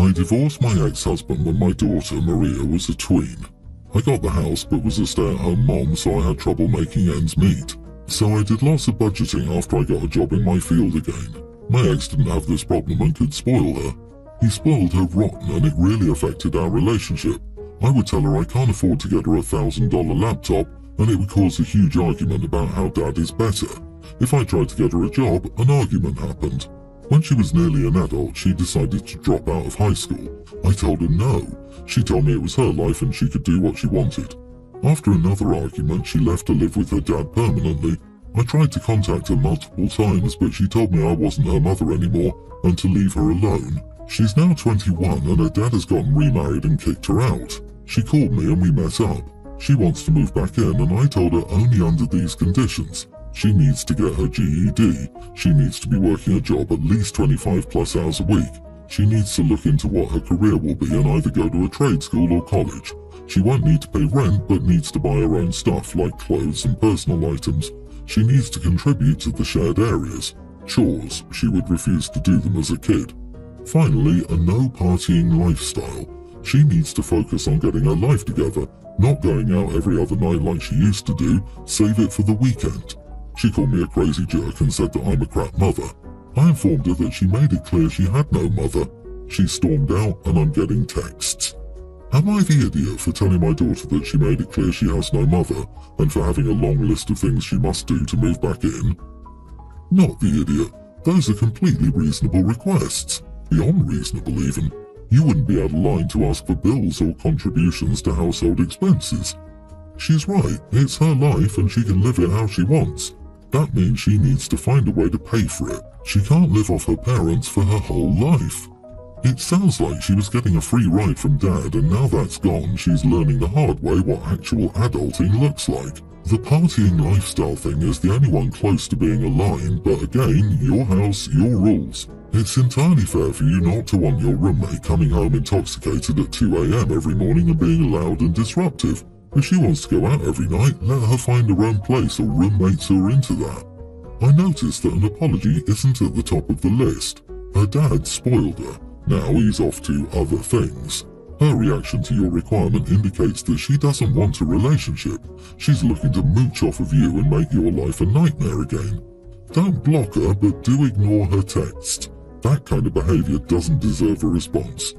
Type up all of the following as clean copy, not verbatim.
I divorced my ex-husband when my daughter, Maria, was a tween. I got the house but was a stay-at-home mom, so I had trouble making ends meet. So I did lots of budgeting after I got a job in my field again. My ex didn't have this problem and could spoil her. He spoiled her rotten and it really affected our relationship. I would tell her I can't afford to get her $1,000 laptop and it would cause a huge argument about how dad is better. If I tried to get her a job, an argument happened. When she was nearly an adult, she decided to drop out of high school. I told her no. She told me it was her life and she could do what she wanted. After another argument, she left to live with her dad permanently. I tried to contact her multiple times, but she told me I wasn't her mother anymore and to leave her alone. She's now 21 and her dad has gotten remarried and kicked her out. She called me and we met up. She wants to move back in and I told her only under these conditions. She needs to get her GED. She needs to be working a job at least 25 plus hours a week. She needs to look into what her career will be and either go to a trade school or college. She won't need to pay rent but needs to buy her own stuff like clothes and personal items. She needs to contribute to the shared areas. Chores, she would refuse to do them as a kid. Finally, a no partying lifestyle. She needs to focus on getting her life together, not going out every other night like she used to do, save it for the weekend. She called me a crazy jerk and said that I'm a crap mother. I informed her that she made it clear she had no mother. She stormed out and I'm getting texts. Am I the idiot for telling my daughter that she made it clear she has no mother and for having a long list of things she must do to move back in? Not the idiot. Those are completely reasonable requests. Beyond reasonable even. You wouldn't be out of line to ask for bills or contributions to household expenses. She's right, it's her life and she can live it how she wants. That means she needs to find a way to pay for it. She can't live off her parents for her whole life. It sounds like she was getting a free ride from dad and now that's gone, she's learning the hard way what actual adulting looks like. The partying lifestyle thing is the only one close to being aligned, but again, your house, your rules. It's entirely fair for you not to want your roommate coming home intoxicated at 2 AM every morning and being loud and disruptive. If she wants to go out every night, let her find her own place or roommates who are into that. I noticed that an apology isn't at the top of the list. Her dad spoiled her. Now he's off to other things. Her reaction to your requirement indicates that she doesn't want a relationship. She's looking to mooch off of you and make your life a nightmare again. Don't block her, but do ignore her texts. That kind of behavior doesn't deserve a response.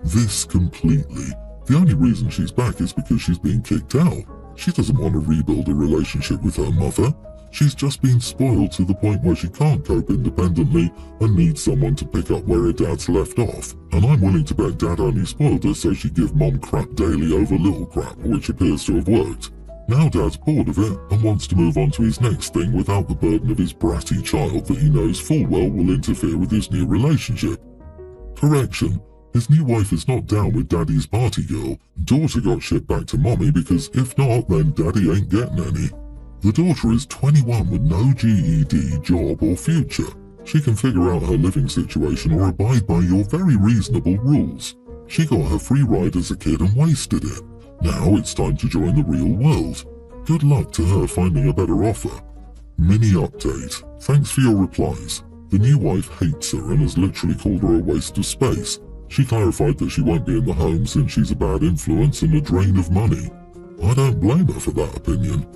This completely. The only reason she's back is because she's being kicked out. She doesn't want to rebuild a relationship with her mother. She's just been spoiled to the point where she can't cope independently and needs someone to pick up where her dad's left off. And I'm willing to bet dad only spoiled her so she'd give mom crap daily over little crap, which appears to have worked. Now dad's bored of it and wants to move on to his next thing without the burden of his bratty child that he knows full well will interfere with his new relationship. Correction. His new wife is not down with daddy's party girl. Daughter got shipped back to mommy because if not, then daddy ain't getting any. The daughter is 21 with no GED, job or future. She can figure out her living situation or abide by your very reasonable rules. She got her free ride as a kid and wasted it. Now it's time to join the real world. Good luck to her finding a better offer. Mini update. Thanks for your replies. The new wife hates her and has literally called her a waste of space. She clarified that she won't be in the home since she's a bad influence and a drain of money. I don't blame her for that opinion.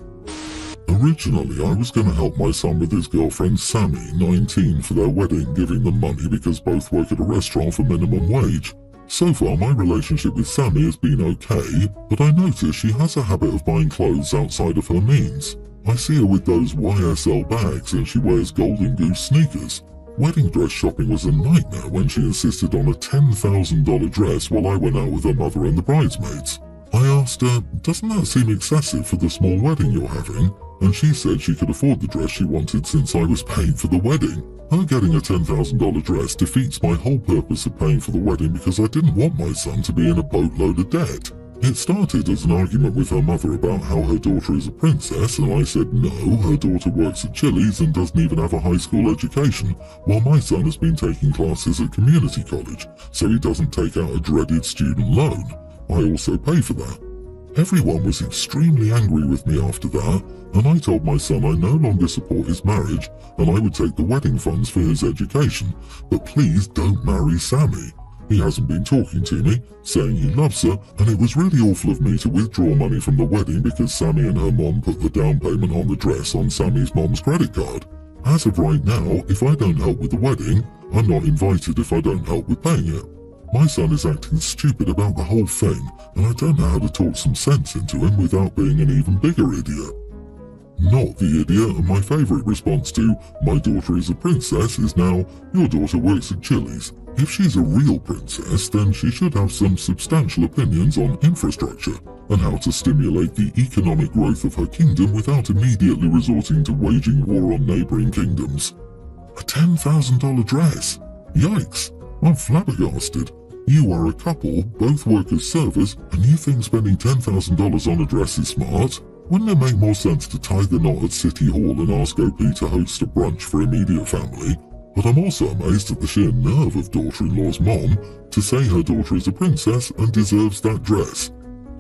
Originally, I was going to help my son with his girlfriend Sammy, 19, for their wedding, giving them money because both work at a restaurant for minimum wage. So far, my relationship with Sammy has been okay, but I notice she has a habit of buying clothes outside of her means. I see her with those YSL bags and she wears Golden Goose sneakers. Wedding dress shopping was a nightmare when she insisted on a $10,000 dress while I went out with her mother and the bridesmaids. I asked her, doesn't that seem excessive for the small wedding you're having? And she said she could afford the dress she wanted since I was paying for the wedding. Her getting a $10,000 dress defeats my whole purpose of paying for the wedding because I didn't want my son to be in a boatload of debt. It started as an argument with her mother about how her daughter is a princess, and I said no, her daughter works at Chili's and doesn't even have a high school education, while my son has been taking classes at community college, so he doesn't take out a dreaded student loan. I also pay for that. Everyone was extremely angry with me after that, and I told my son I no longer support his marriage and I would take the wedding funds for his education, but please don't marry Sammy. He hasn't been talking to me, saying he loves her, and it was really awful of me to withdraw money from the wedding because Sammy and her mom put the down payment on the dress on Sammy's mom's credit card. As of right now, if I don't help with the wedding, I'm not invited if I don't help with paying it. My son is acting stupid about the whole thing, and I don't know how to talk some sense into him without being an even bigger idiot. Not the idiot, and my favourite response to "my daughter is a princess" is now "your daughter works at Chili's." If she's a real princess, then she should have some substantial opinions on infrastructure and how to stimulate the economic growth of her kingdom without immediately resorting to waging war on neighbouring kingdoms. A $10,000 dress? Yikes! I'm flabbergasted. You are a couple, both work as servers, and you think spending $10,000 on a dress is smart? Wouldn't it make more sense to tie the knot at City Hall and ask OP to host a brunch for immediate family? But I'm also amazed at the sheer nerve of daughter-in-law's mom to say her daughter is a princess and deserves that dress.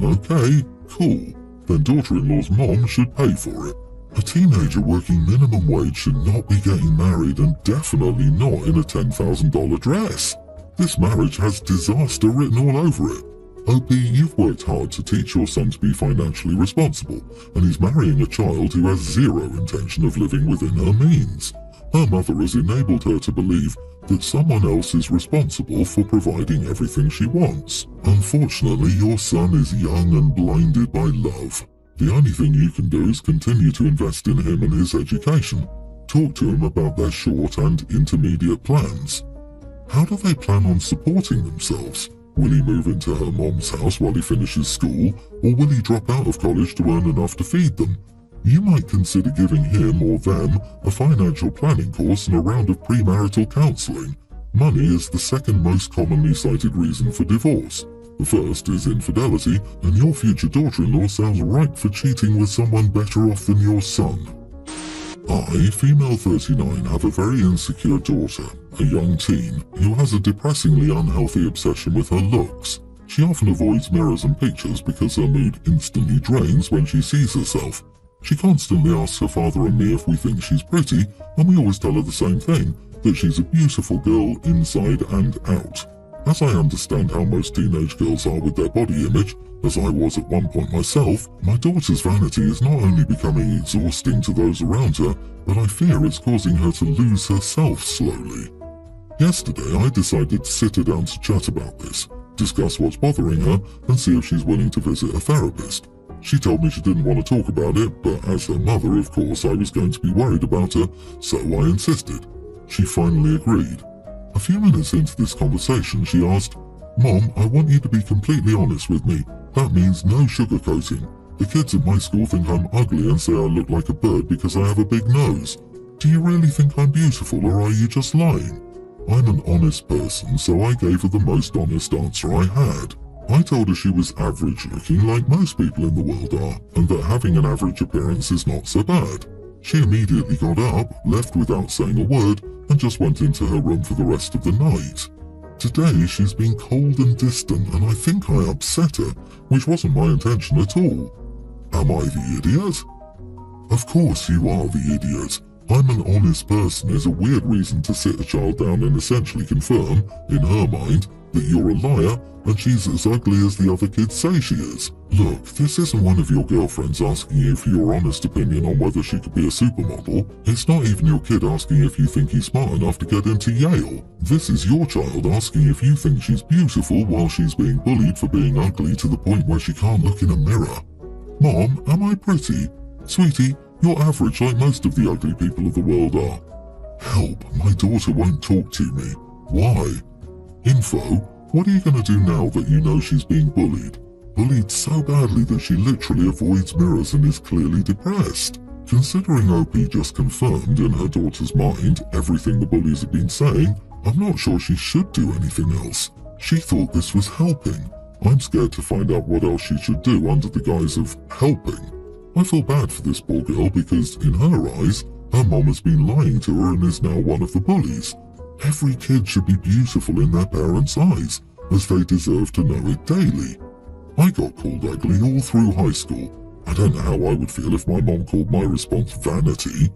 Okay, cool. Then daughter-in-law's mom should pay for it. A teenager working minimum wage should not be getting married, and definitely not in a $10,000 dress. This marriage has disaster written all over it. OP, you've worked hard to teach your son to be financially responsible, and he's marrying a child who has zero intention of living within her means. Her mother has enabled her to believe that someone else is responsible for providing everything she wants. Unfortunately, your son is young and blinded by love. The only thing you can do is continue to invest in him and his education. Talk to him about their short and intermediate plans. How do they plan on supporting themselves? Will he move into her mom's house while he finishes school, or will he drop out of college to earn enough to feed them? You might consider giving him or them a financial planning course and a round of premarital counseling. Money is the second most commonly cited reason for divorce. The first is infidelity, and your future daughter-in-law sounds ripe for cheating with someone better off than your son. I, female 39, have a very insecure daughter, a young teen, who has a depressingly unhealthy obsession with her looks. She often avoids mirrors and pictures because her mood instantly drains when she sees herself. She constantly asks her father and me if we think she's pretty, and we always tell her the same thing, that she's a beautiful girl inside and out. As I understand how most teenage girls are with their body image, as I was at one point myself, my daughter's vanity is not only becoming exhausting to those around her, but I fear it's causing her to lose herself slowly. Yesterday I decided to sit her down to chat about this, discuss what's bothering her, and see if she's willing to visit a therapist. She told me she didn't want to talk about it, but as her mother, of course, I was going to be worried about her, so I insisted. She finally agreed. A few minutes into this conversation, she asked, "Mom, I want you to be completely honest with me. That means no sugarcoating. The kids at my school think I'm ugly and say I look like a bird because I have a big nose. Do you really think I'm beautiful, or are you just lying?" I'm an honest person, so I gave her the most honest answer I had. I told her she was average looking like most people in the world are, and that having an average appearance is not so bad. She immediately got up, left without saying a word, and just went into her room for the rest of the night. Today she's been cold and distant, and I think I upset her, which wasn't my intention at all. Am I the idiot? Of course you are the idiot. I'm an honest person is a weird reason to sit a child down and essentially confirm, in her mind, that you're a liar and she's as ugly as the other kids say she is. Look, this isn't one of your girlfriends asking you for your honest opinion on whether she could be a supermodel. It's not even your kid asking if you think he's smart enough to get into Yale. This is your child asking if you think she's beautiful while she's being bullied for being ugly to the point where she can't look in a mirror. Mom, am I pretty? Sweetie, you're average like most of the ugly people of the world are. Help, my daughter won't talk to me. Why? Info, what are you going to do now that you know she's being bullied? Bullied so badly that she literally avoids mirrors and is clearly depressed. Considering OP just confirmed in her daughter's mind everything the bullies have been saying, I'm not sure she should do anything else. She thought this was helping. I'm scared to find out what else she should do under the guise of helping. I feel bad for this poor girl because, in her eyes, her mom has been lying to her and is now one of the bullies. Every kid should be beautiful in their parents' eyes, as they deserve to know it daily. I got called ugly all through high school. I don't know how I would feel if my mom called my response vanity.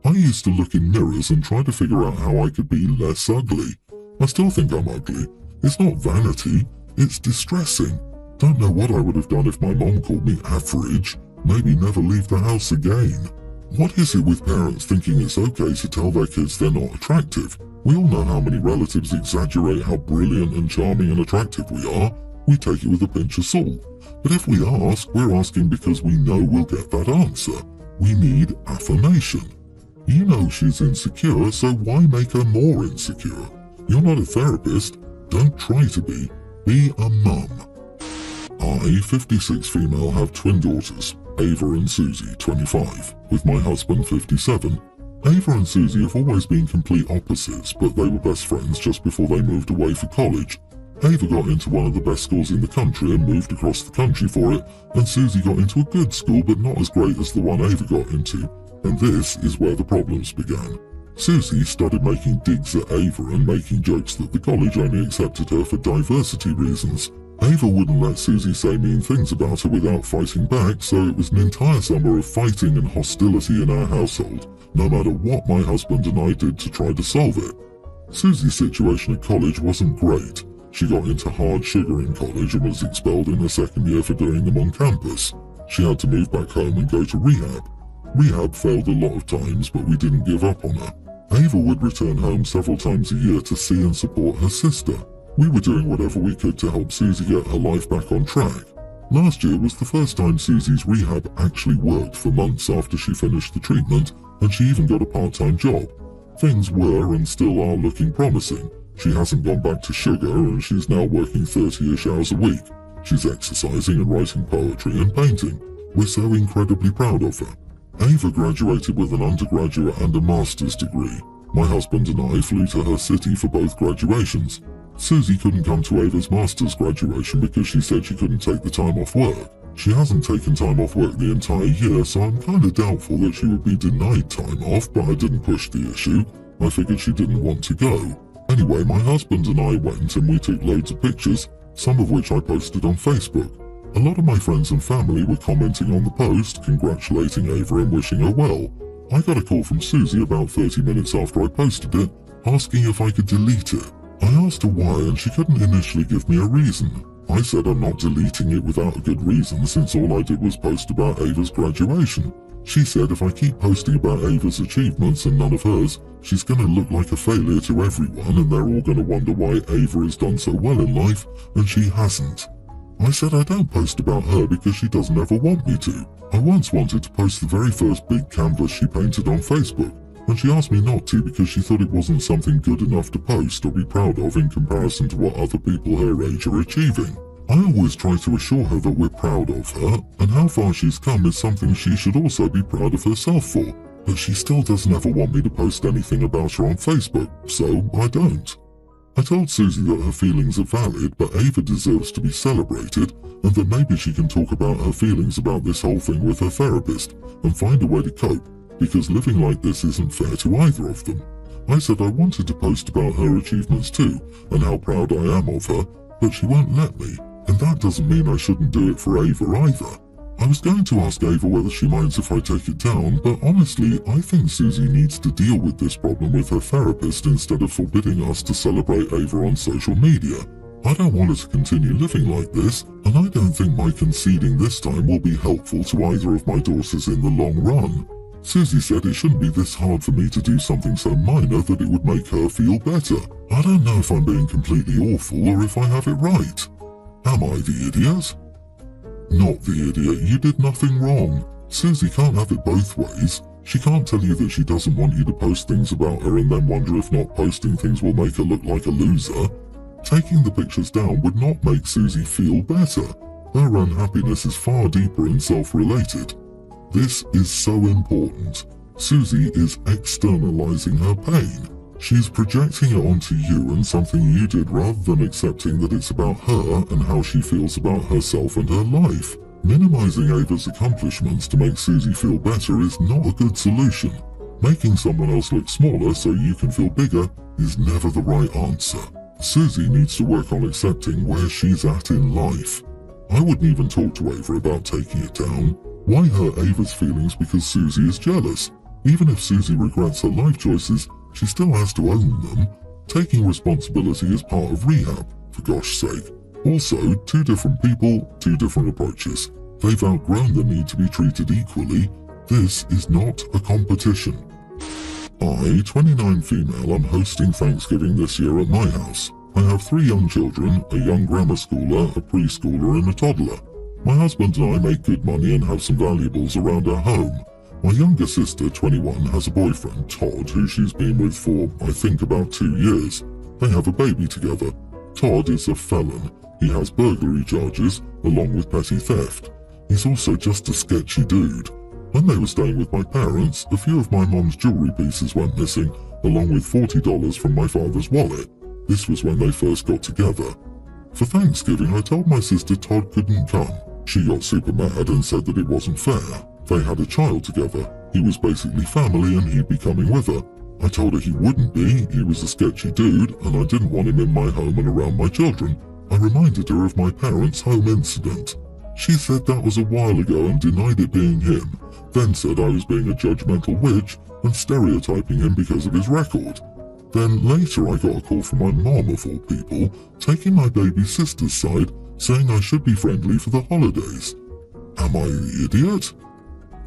I used to look in mirrors and try to figure out how I could be less ugly. I still think I'm ugly, It's not vanity, it's distressing. Don't know what I would have done if my mom called me average. Maybe never leave the house again. What is it with parents thinking it's okay to tell their kids they're not attractive? We all know how many relatives exaggerate how brilliant and charming and attractive we are. We take it with a pinch of salt. But if we ask, we're asking because we know we'll get that answer. We need affirmation. You know she's insecure, so why make her more insecure? You're not a therapist. Don't try to be. Be a mum. I, 56 female, have twin daughters, Ava and Susie, 25, with my husband, 57. Ava and Susie have always been complete opposites, but they were best friends just before they moved away for college. Ava got into one of the best schools in the country and moved across the country for it, and Susie got into a good school but not as great as the one Ava got into. And this is where the problems began. Susie started making digs at Ava and making jokes that the college only accepted her for diversity reasons. Ava wouldn't let Susie say mean things about her without fighting back, so it was an entire summer of fighting and hostility in our household, no matter what my husband and I did to try to solve it. Susie's situation at college wasn't great. She got into hard sugar in college and was expelled in her second year for doing them on campus. She had to move back home and go to rehab. Rehab failed a lot of times, but we didn't give up on her. Ava would return home several times a year to see and support her sister. We were doing whatever we could to help Susie get her life back on track. Last year was the first time Susie's rehab actually worked for months after she finished the treatment, and she even got a part-time job. Things were and still are looking promising. She hasn't gone back to sugar and she's now working 30-ish hours a week. She's exercising and writing poetry and painting. We're so incredibly proud of her. Ava graduated with an undergraduate and a master's degree. My husband and I flew to her city for both graduations. Susie couldn't come to Ava's master's graduation because she said she couldn't take the time off work. She hasn't taken time off work the entire year, so I'm kind of doubtful that she would be denied time off, but I didn't push the issue. I figured she didn't want to go. Anyway, my husband and I went and we took loads of pictures, some of which I posted on Facebook. A lot of my friends and family were commenting on the post, congratulating Ava and wishing her well. I got a call from Susie about 30 minutes after I posted it, asking if I could delete it. I asked her why and she couldn't initially give me a reason. I said I'm not deleting it without a good reason since all I did was post about Ava's graduation. She said if I keep posting about Ava's achievements and none of hers, she's going to look like a failure to everyone and they're all going to wonder why Ava has done so well in life and she hasn't. I said I don't post about her because she doesn't ever want me to. I once wanted to post the very first big canvas she painted on Facebook, and she asked me not to because she thought it wasn't something good enough to post or be proud of in comparison to what other people her age are achieving. I always try to assure her that we're proud of her, and how far she's come is something she should also be proud of herself for, but she still doesn't ever want me to post anything about her on Facebook, so I don't. I told Susie that her feelings are valid, but Ava deserves to be celebrated, and that maybe she can talk about her feelings about this whole thing with her therapist, and find a way to cope, because living like this isn't fair to either of them. I said I wanted to post about her achievements too, and how proud I am of her, but she won't let me, and that doesn't mean I shouldn't do it for Ava either. I was going to ask Ava whether she minds if I take it down, but honestly, I think Susie needs to deal with this problem with her therapist instead of forbidding us to celebrate Ava on social media. I don't want her to continue living like this, and I don't think my conceding this time will be helpful to either of my daughters in the long run. Susie said it shouldn't be this hard for me to do something so minor that it would make her feel better. I don't know if I'm being completely awful or if I have it right. Am I the idiot? Not the idiot, you did nothing wrong. Susie can't have it both ways. She can't tell you that she doesn't want you to post things about her and then wonder if not posting things will make her look like a loser. Taking the pictures down would not make Susie feel better. Her unhappiness is far deeper and self-related. This is so important. Susie is externalizing her pain. She's projecting it onto you and something you did rather than accepting that it's about her and how she feels about herself and her life. Minimizing Ava's accomplishments to make Susie feel better is not a good solution. Making someone else look smaller so you can feel bigger is never the right answer. Susie needs to work on accepting where she's at in life. I wouldn't even talk to Ava about taking it down. Why hurt Ava's feelings because Susie is jealous? Even if Susie regrets her life choices, she still has to own them. Taking responsibility is part of rehab. for gosh sake. Also, two different people, two different approaches. They've outgrown the need to be treated equally. This is not a competition. I, 29 female, am hosting Thanksgiving this year at my house. I have 3 young children, a young grammar schooler, a preschooler and a toddler. My husband and I make good money and have some valuables around our home. My younger sister, 21, has a boyfriend, Todd, who she's been with for, I think, about 2 years. They have a baby together. Todd is a felon. He has burglary charges, along with petty theft. He's also just a sketchy dude. When they were staying with my parents, a few of my mom's jewelry pieces went missing, along with $40 from my father's wallet. This was when they first got together. For Thanksgiving, I told my sister Todd couldn't come. She got super mad and said that it wasn't fair. They had a child together. He was basically family and he'd be coming with her. I told her he wouldn't be, he was a sketchy dude, and I didn't want him in my home and around my children. I reminded her of my parents' home incident. She said that was a while ago and denied it being him, then said I was being a judgmental witch and stereotyping him because of his record. Then later I got a call from my mom, of all people, taking my baby sister's side, saying I should be friendly for the holidays. Am I the idiot?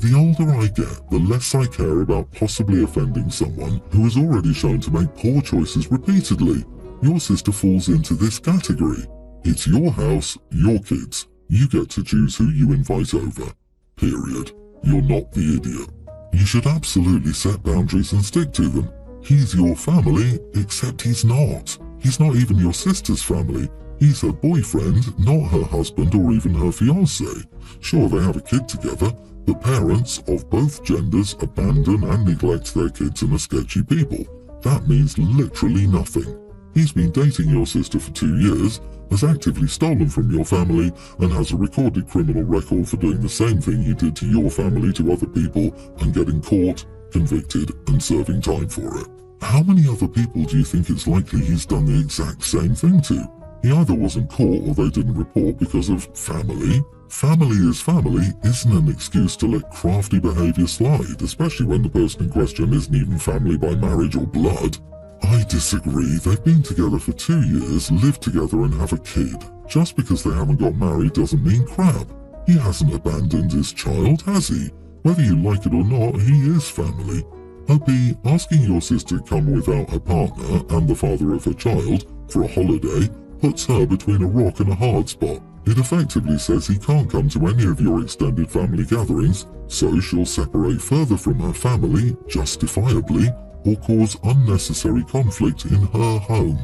The older I get, the less I care about possibly offending someone who has already shown to make poor choices repeatedly. Your sister falls into this category. It's your house, your kids. You get to choose who you invite over. Period. You're not the idiot. You should absolutely set boundaries and stick to them. He's your family, except he's not. He's not even your sister's family. He's her boyfriend, not her husband or even her fiancé. Sure, they have a kid together, but parents of both genders abandon and neglect their kids and are sketchy people. That means literally nothing. He's been dating your sister for 2 years, has actively stolen from your family, and has a recorded criminal record for doing the same thing he did to your family to other people and getting caught, convicted, and serving time for it. How many other people do you think it's likely he's done the exact same thing to? He either wasn't caught or they didn't report because of family. Family is family isn't an excuse to let crafty behavior slide, especially when the person in question isn't even family by marriage or blood. I disagree. They've been together for 2 years, lived together and have a kid. Just because they haven't got married doesn't mean crap. He hasn't abandoned his child, has he? Whether you like it or not, he is family. OP, asking your sister to come without her partner and the father of her child for a holiday puts her between a rock and a hard spot. It effectively says he can't come to any of your extended family gatherings, so she'll separate further from her family, justifiably, or cause unnecessary conflict in her home.